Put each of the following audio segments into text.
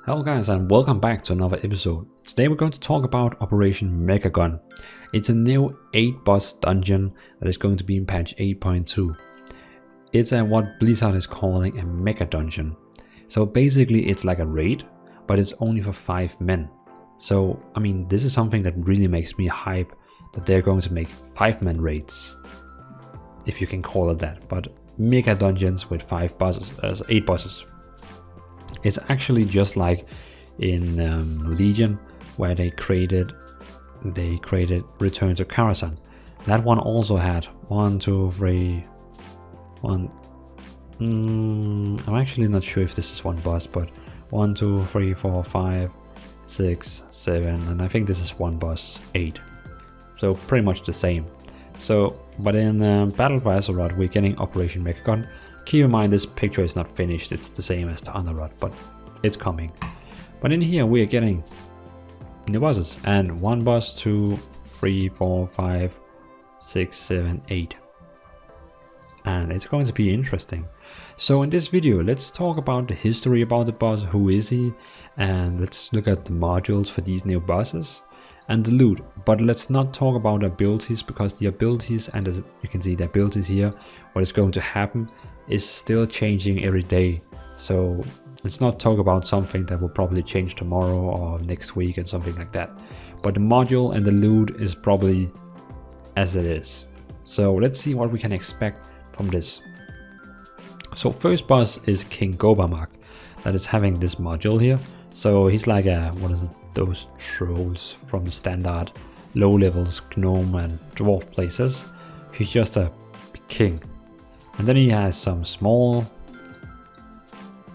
Hello guys and welcome back to another episode. Today we're going to talk about Operation Mechagon. It's a new 8 boss dungeon that is going to be in patch 8.2. It's what Blizzard is calling a mecha dungeon. So basically it's like a raid, but it's only for 5 men. So I mean, this is something that really makes me hype, that they're going to make 5-man raids, if you can call it that, but mecha dungeons with 8 bosses. It's actually just like in Legion, where they created Return to Karazhan. That one also had 1, 2, 3, 1. I'm actually not sure if this is one boss, but 1, 2, 3, 4, 5, 6, 7, and I think this is one boss, 8. So pretty much the same. So, but in Battle for Azshara, we're getting Operation Mechagon. Keep in mind this picture is not finished, it's the same as the Underrod, but it's coming. But in here we are getting new bosses, and 1 boss, 2, 3, 4, 5, 6, 7, 8. And it's going to be interesting. So in this video, let's talk about the history about the boss, who is he, and let's look at the modules for these new bosses and the loot. But let's not talk about abilities, because the abilities, and as you can see the abilities here, what is going to happen is still changing every day. So let's not talk about something that will probably change tomorrow or next week and something like that. But the module and the loot is probably as it is. So let's see what we can expect from this. So first boss is King Gobamak, that is having this module here. So he's like those trolls from the standard low levels gnome and dwarf places. He's just a king. And then he has some small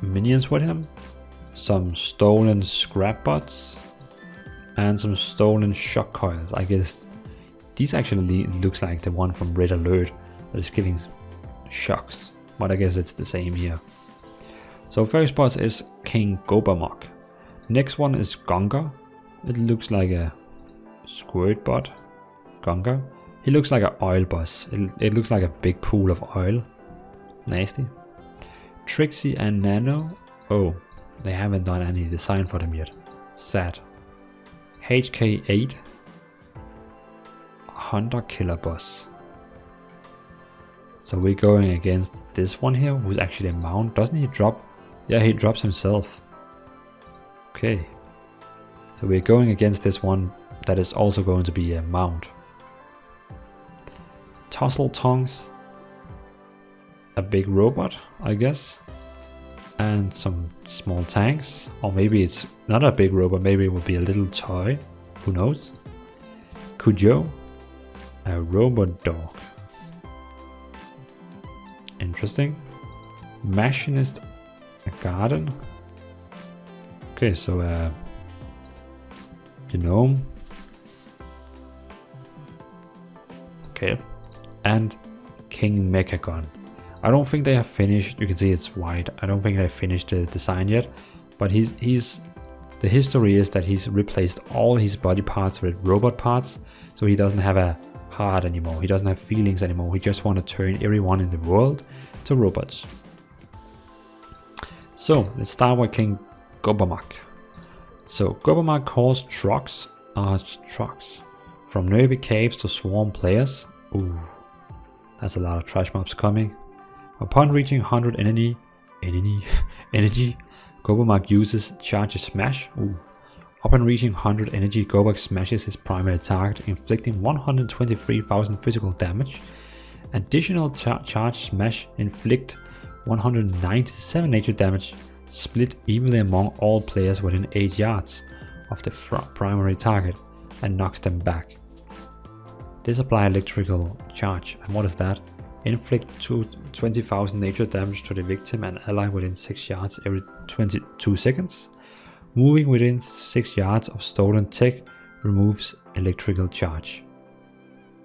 minions with him, some stolen scrap bots, and some stolen shock coils. I guess these actually looks like the one from Red Alert that is giving shocks, but I guess it's the same here. So first boss is King Gobamak. Next one is Gunga. It looks like a squirt bot. Gunga. He looks like an oil boss. It looks like a big pool of oil. Nasty. Trixie and Nano. Oh, they haven't done any design for them yet. Sad. HK8. Hunter Killer boss. So we're going against this one here, who's actually a mount. Doesn't he drop? Yeah, he drops himself. Okay. So we're going against this one that is also going to be a mount. Tussle Tongues. A big robot, I guess. And some small tanks. Or maybe it's not a big robot, maybe it will be a little toy. Who knows? Kujo. A robot dog. Interesting. Machinist. A garden. Okay, so gnome. Okay. And King Mechagon. I don't think they have finished. You can see it's white. I don't think they finished the design yet, but the history is that he's replaced all his body parts with robot parts, so he doesn't have a heart anymore. He doesn't have feelings anymore. He just wants to turn everyone in the world to robots. So let's start with King Gobamak. So Gobamak calls trucks from nervy caves to swarm players. Ooh, that's a lot of trash mobs coming. Upon reaching 100 energy, Gobamak uses Charge Smash. Ooh. Upon reaching 100 energy, Gobamak smashes his primary target, inflicting 123,000 physical damage. Additional Charge Smash inflict 197 nature damage, split evenly among all players within 8 yards of the primary target, and knocks them back. Disapply electrical charge. And what is that? Inflict 20,000 nature damage to the victim and ally within 6 yards every 22 seconds. Moving within 6 yards of stolen tech removes electrical charge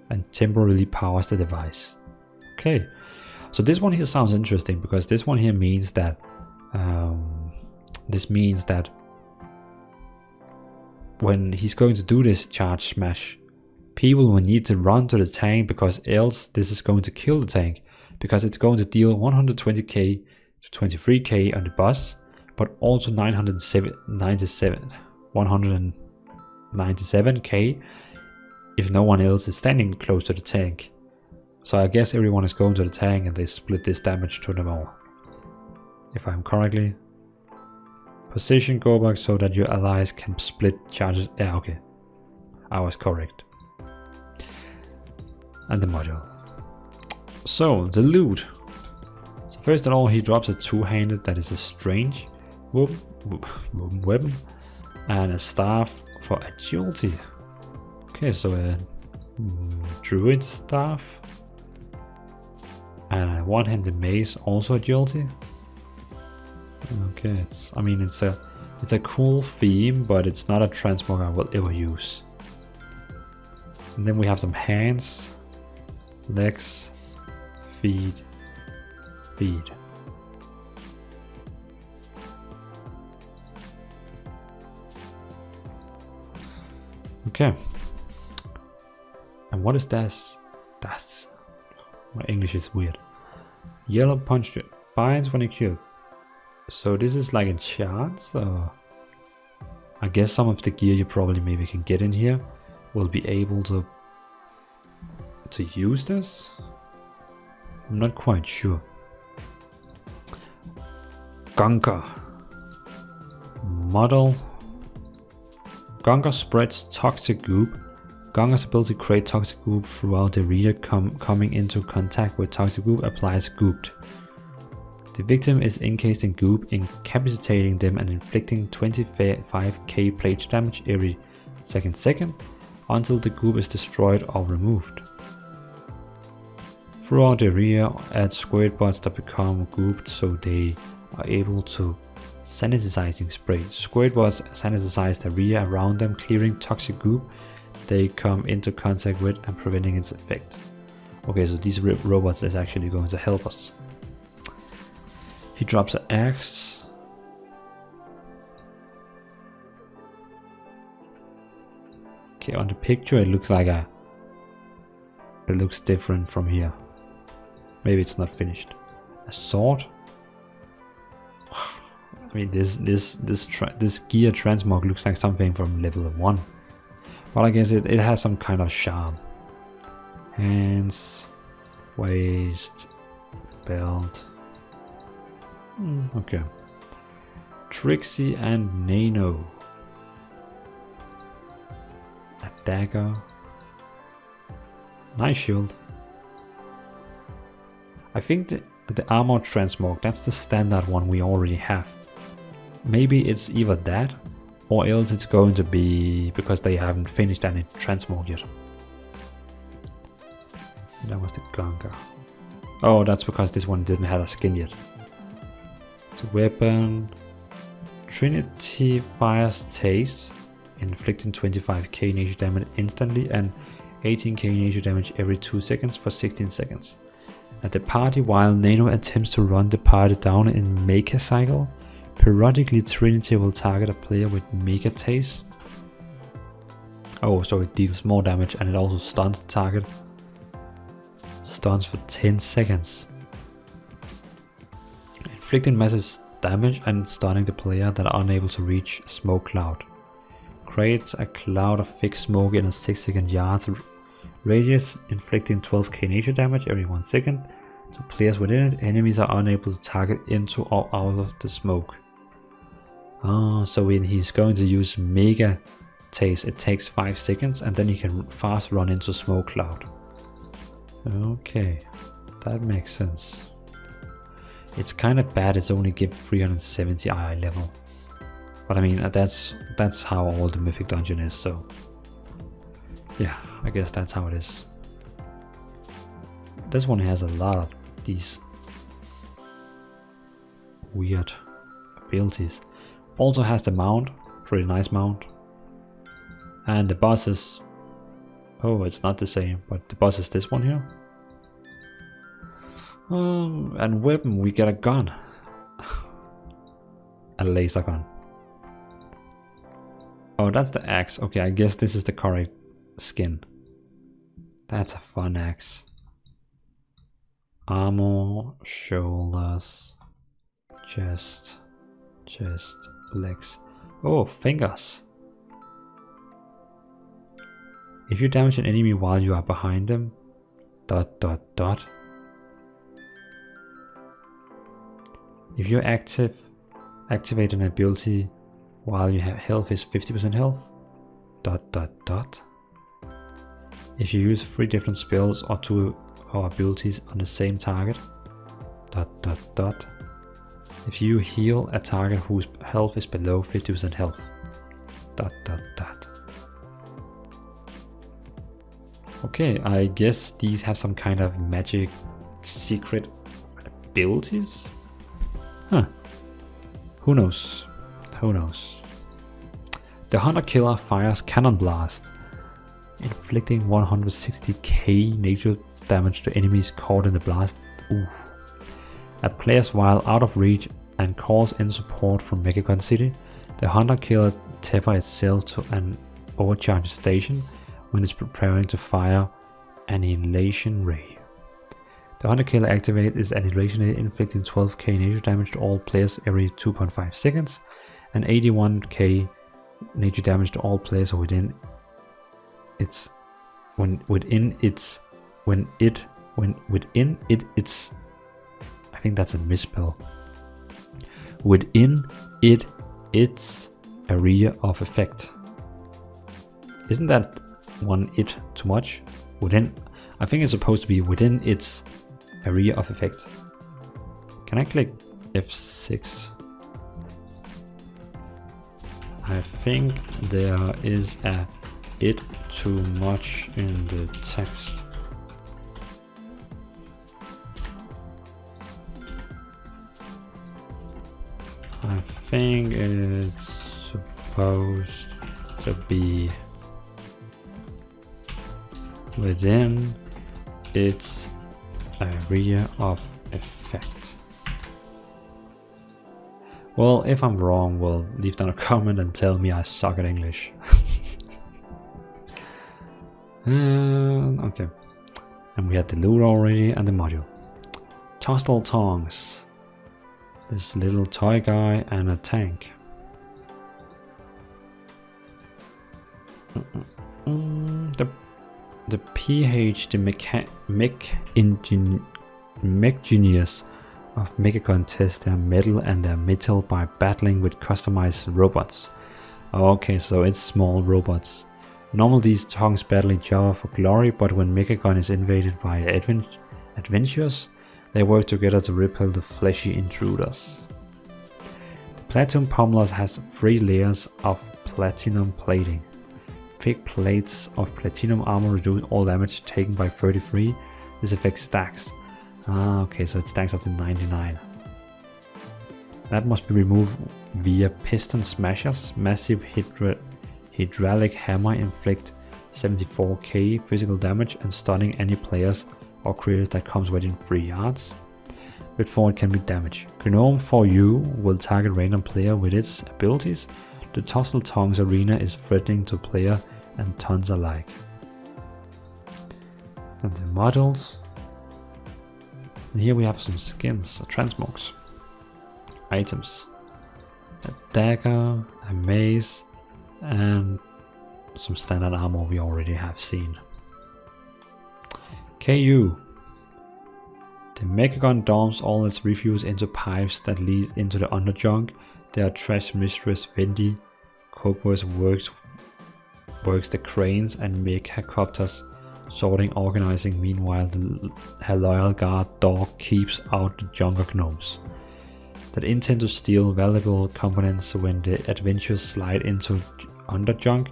and temporarily powers the device. Okay, so this one here sounds interesting, because this one here means that when he's going to do this charge smash, people will need to run to the tank, because else this is going to kill the tank, because it's going to deal 120k to 23k on the boss, but also 197k if no one else is standing close to the tank. So I guess everyone is going to the tank and they split this damage to them all. If I'm correctly. Position go back so that your allies can split charges. Yeah, okay. I was correct. And the module. So, the loot. So first of all, he drops a two-handed that is a strange weapon. And a staff for agility. Okay, so a druid staff. And a one-handed mace, also agility. Okay, it's a cool theme, but it's not a transmog I will ever use. And then we have some hands, legs, feet. Okay. And what is this? That's my English is weird. Yellow puncture binds when you kill. So this is like a chance, or I guess some of the gear you probably maybe can get in here will be able to use this. I'm not quite sure. Gunker model. Gunker spreads toxic goop. Gunker's ability to create toxic goop throughout the area coming into contact with toxic goop applies gooped. The victim is encased in goop, incapacitating them and inflicting 25k plate damage every second until the goop is destroyed or removed. Throughout the area, add squirt bots that become gooped so they are able to sanitizing spray. Squirt bots sanitize the area around them, clearing toxic goop they come into contact with and preventing its effect. Okay, so these robots is actually going to help us. He drops an axe. Okay, on the picture it looks like it looks different from here. Maybe it's not finished. A sword. I mean, this gear transmog looks like something from level 1. But I guess it has some kind of charm. Hands, waist, belt. Okay. Trixie and Nano. A dagger. Nice shield. I think the armor transmog, that's the standard one we already have. Maybe it's either that, or else it's going to be because they haven't finished any transmog yet. That was the Gunker. Oh, that's because this one didn't have a skin yet. It's a weapon. Trinity fires taste, inflicting 25k nature damage instantly and 18k nature damage every 2 seconds for 16 seconds. At the party, while Nano attempts to run the party down in Mecha cycle, periodically Trinity will target a player with Mega Taste. Oh, so it deals more damage and it also stuns the target. Stuns for 10 seconds. Inflicting massive damage and stunning the player that are unable to reach a smoke cloud. Creates a cloud of thick smoke in a 6-second yard radius, inflicting 12k nature damage every 1 second. To players within it, enemies are unable to target into or out of the smoke. So when he's going to use Mega Taste, it takes 5 seconds and then he can fast run into smoke cloud. Okay, that makes sense. It's kind of bad it's only give 370 II level. But I mean, that's how all the Mythic Dungeon is, so yeah, I guess that's how it is. This one has a lot of these weird abilities. Also has the mount, pretty nice mount. And the boss is, oh, it's not the same, but the boss is this one here. And weapon, we get a gun. A laser gun. Oh, that's the axe. Okay, I guess this is the correct skin. That's a fun axe. Armor, shoulders, chest, chest, legs. Oh, fingers. If you damage an enemy while you are behind them, ... If you activate an ability while your health is 50% health, ... If you use 3 different spells or 2 or abilities on the same target, ... If you heal a target whose health is below 50% health, ... Okay, I guess these have some kind of magic secret abilities? Huh. Who knows? Who knows? The Hunter Killer fires Cannon Blast, inflicting 160k nature damage to enemies caught in the blast. Ooh. At players while out of reach and calls in support from Mechagon City, the Hunter Killer tethers itself to an overcharged station when it's preparing to fire Annihilation Ray. The Hunter Killer activate is Annihilation Ray, inflicting 12k nature damage to all players every 2.5 seconds and 81k nature damage to all players within its I think that's a misspell. Within its area of effect. Isn't that one it too much? Within, I think it's supposed to be within its area of effect. Can I click F6? I think there is a it too much in the text. I think it's supposed to be within its area of effect. Well, if I'm wrong, well, leave down a comment and tell me I suck at English. Okay. And we had the loot already and the module. Tussle Tongs. This little toy guy and a tank. The PH, the mech genius of Mechagon test their metal and their metal by battling with customized robots. Okay, so it's small robots. Normally these tongues battle each other for glory, but when Mechagon is invaded by adventurers, they work together to repel the fleshy intruders. The Platinum Pummelers has 3 layers of platinum plating. Thick plates of platinum armor reduce all damage taken by 33. This effect stacks. Okay, so it stacks up to 99. That must be removed via piston smashers. Massive hydraulic hammer inflict 74k physical damage and stunning any players or creatures that comes within 3 yards before it can be damaged. Gnome for you will target random player with its abilities. The Tussle Tongs arena is threatening to player and tons alike. And the models. And here we have some skins, transmogs, items, a dagger, a mace, and some standard armor we already have seen. KU. The Mechagon dumps all its refuse into pipes that lead into the underjunk. Their trash mistress Wendy Cookworth works the cranes and mechacopters, sorting, organizing. Meanwhile, her loyal guard dog keeps out the junker gnomes that intend to steal valuable components. When the adventurers slide into underjunk,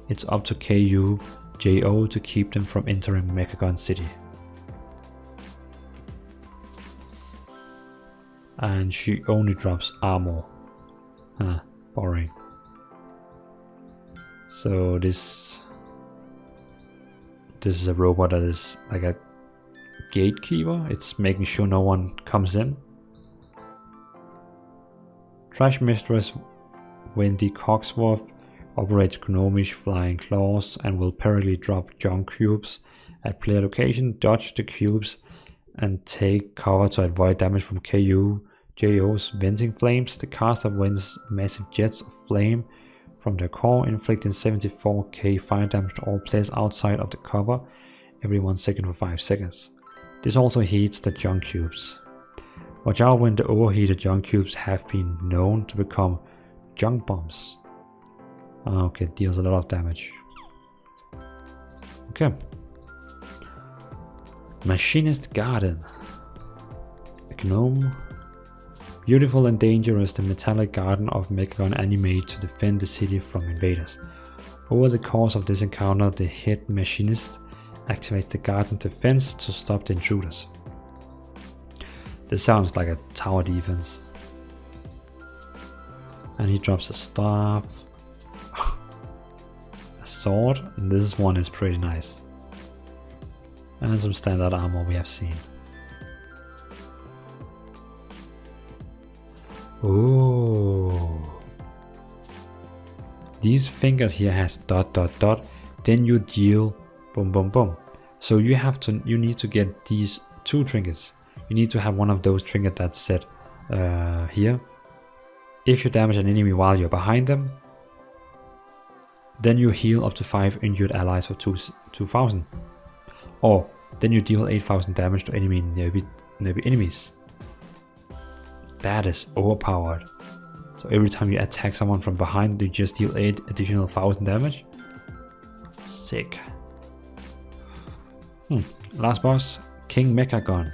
it's up to KU JO to keep them from entering Mechagon City. And she only drops armor. Boring. So this is a robot that is like a gatekeeper. It's making sure no one comes in. Trash Mistress Wendy Cogsworth operates gnomish flying claws and will periodically drop junk cubes at player location, dodge the cubes, and take cover to avoid damage from KU JO's venting flames. The caster vents massive jets of flame from their core, inflicting 74k fire damage to all players outside of the cover every 1 second for 5 seconds. This also heats the junk cubes. Watch out when the overheated junk cubes have been known to become junk bombs. Okay, deals a lot of damage. Okay. Machinist Garden. Gnome. Beautiful and dangerous, the metallic garden of Mechagon animated to defend the city from invaders. Over the course of this encounter, the head machinist activates the garden defense to stop the intruders. This sounds like a tower defense. And he drops a staff, a sword, and this one is pretty nice. And some standard armor we have seen. Oh, these fingers here has ... Then you deal boom boom boom. So you need to get these 2 trinkets. You need to have one of those trinkets that's set here. If you damage an enemy while you're behind them, then you heal up to 5 injured allies for 2000. Or then you deal 8000 damage to enemy enemies. That is overpowered. So every time you attack someone from behind, you just deal 8 additional 1000 damage. Sick. Last boss, King Mechagon.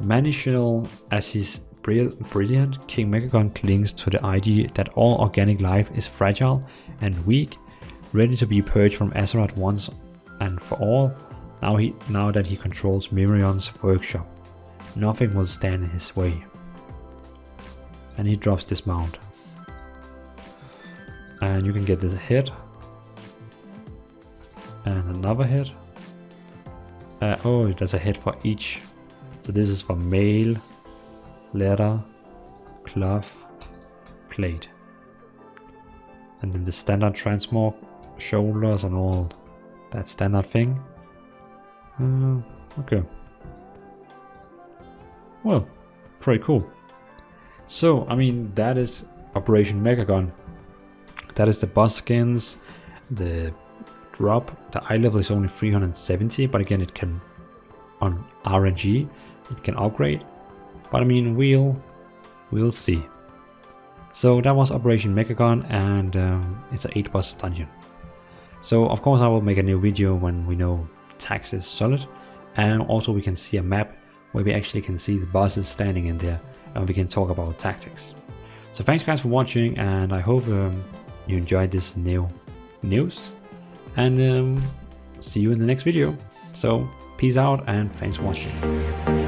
Manitional as he's brilliant, King Mechagon clings to the idea that all organic life is fragile and weak, ready to be purged from Azshara once and for all. Now that he controls Mirion's workshop, nothing will stand in his way. And he drops this mount. And you can get this hit. And another hit. Oh, there's a hit for each. So this is for mail, leather, cloth, plate. And then the standard transmog, shoulders and all that standard thing. Okay. Well, pretty cool. So, I mean, that is Operation Mechagon. That is the boss skins, the drop. The eye level is only 370, but again, it can, on RNG, it can upgrade. But I mean, we'll see. So that was Operation Mechagon, and it's an 8 boss dungeon. So of course I will make a new video when we know tax is solid, and also we can see a map where we actually can see the bosses standing in there, and we can talk about tactics. So thanks guys for watching, and I hope you enjoyed this new news, and see you in the next video. So peace out and thanks for watching.